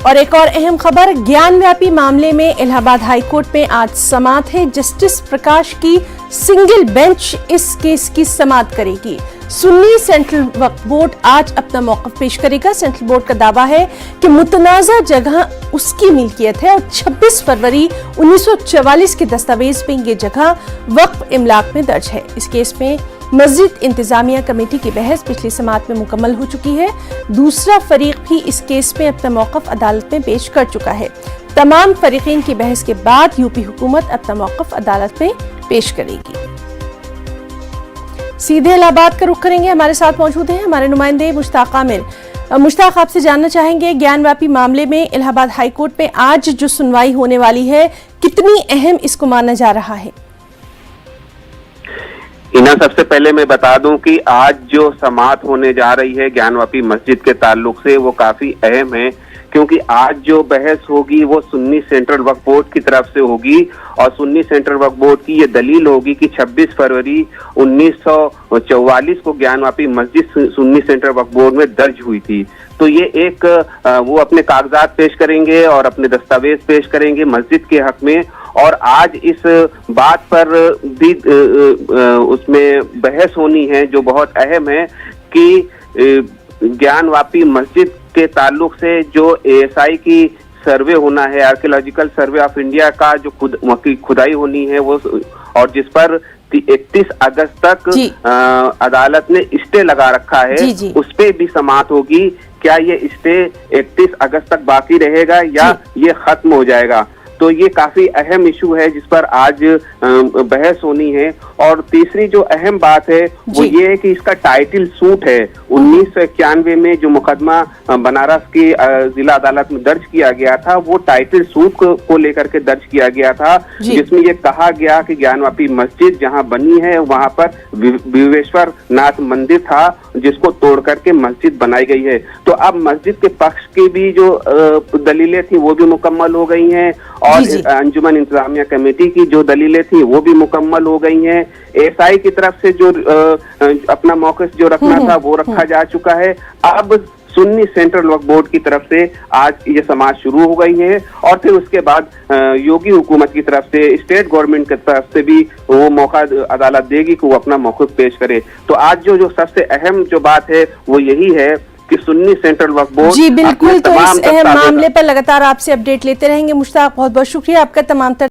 और एक और अहम खबर, ज्ञान व्यापी मामले में इलाहाबाद हाईकोर्ट में आज समाअत है। जस्टिस प्रकाश की सिंगल बेंच इस केस की समाअत करेगी। सुन्नी सेंट्रल वक्फ बोर्ड आज अपना मौक़िफ़ पेश करेगा। सेंट्रल बोर्ड का दावा है कि मुतनाज़ा जगह उसकी मिल्कियत है और 26 फरवरी 1944 के दस्तावेज में ये जगह वक्फ इमलाक में दर्ज है। इस केस में मस्जिद इंतजामिया कमेटी की बहस पिछली समाअत में मुकम्मल हो चुकी है। दूसरा फरीक भी इस केस में अपना मौक़िफ़ अदालत में पेश कर चुका है। तमाम फरीकीन की बहस के बाद यूपी हुकूमत अपना मौक़िफ़ अदालत में पेश करेगी। सीधे इलाहाबाद का रुख करेंगे। हमारे साथ मौजूद हैं हमारे नुमाइंदे मुश्ताक आमिर। मुश्ताक, आपसे जानना चाहेंगे, ज्ञान व्यापी मामले में इलाहाबाद हाईकोर्ट में आज जो सुनवाई होने वाली है, कितनी अहम इसको माना जा रहा है? इना, सबसे पहले मैं बता दूं कि आज जो समाअत होने जा रही है ज्ञानवापी मस्जिद के ताल्लुक से, वो काफी अहम है, क्योंकि आज जो बहस होगी वो सुन्नी सेंट्रल वक्फ बोर्ड की तरफ से होगी और सुन्नी सेंट्रल वक्फ बोर्ड की ये दलील होगी कि 26 फरवरी 1944 को ज्ञानवापी मस्जिद सुन्नी सेंट्रल वक्फ बोर्ड में दर्ज हुई थी। तो ये एक वो अपने कागजात पेश करेंगे और अपने दस्तावेज पेश करेंगे मस्जिद के हक में। और आज इस बात पर भी उसमें बहस होनी है जो बहुत अहम है कि ज्ञानवापी मस्जिद के ताल्लुक से जो एएसआई की सर्वे होना है, आर्कियोलॉजिकल सर्वे ऑफ इंडिया का जो खुदाई होनी है वो, और जिस पर 31 अगस्त तक अदालत ने स्टे लगा रखा है, उस पे भी समाअत होगी। क्या ये स्टे 31 अगस्त तक बाकी रहेगा या ये खत्म हो जाएगा? तो ये काफी अहम इशू है जिस पर आज बहस होनी है। और तीसरी जो अहम बात है वो ये है कि इसका टाइटल सूट है। 1991 में जो मुकदमा बनारस की जिला अदालत में दर्ज किया गया था, वो टाइटल सूट को लेकर के दर्ज किया गया था, जिसमें ये कहा गया कि ज्ञानवापी मस्जिद जहां बनी है वहां पर विवेश्वर नाथ मंदिर था, जिसको तोड़ करके मस्जिद बनाई गई है। तो अब मस्जिद के पक्ष की भी जो दलीलें थी वो भी मुकम्मल हो गई हैं और अंजुमन इंतजामिया कमेटी की जो दलीलें थी वो भी मुकम्मल हो गई हैं। एएसआई की तरफ से जो अपना मौक़िफ़ जो रखना था वो रखा जा चुका है। अब सुन्नी सेंट्रल वक्फ बोर्ड की तरफ से आज ये समाअत शुरू हो गई है और फिर उसके बाद योगी हुकूमत की तरफ से, स्टेट गवर्नमेंट की तरफ से भी वो मौका अदालत देगी कि वो अपना मौक़िफ़ पेश करे। तो आज जो सबसे अहम जो बात है वो यही है कि सुन्नी सेंट्रल वक्फ बोर्ड। जी बिल्कुल, तो इस अहम मामले पर लगातार आपसे अपडेट लेते रहेंगे मुश्ताक। बहुत बहुत शुक्रिया आपका तमाम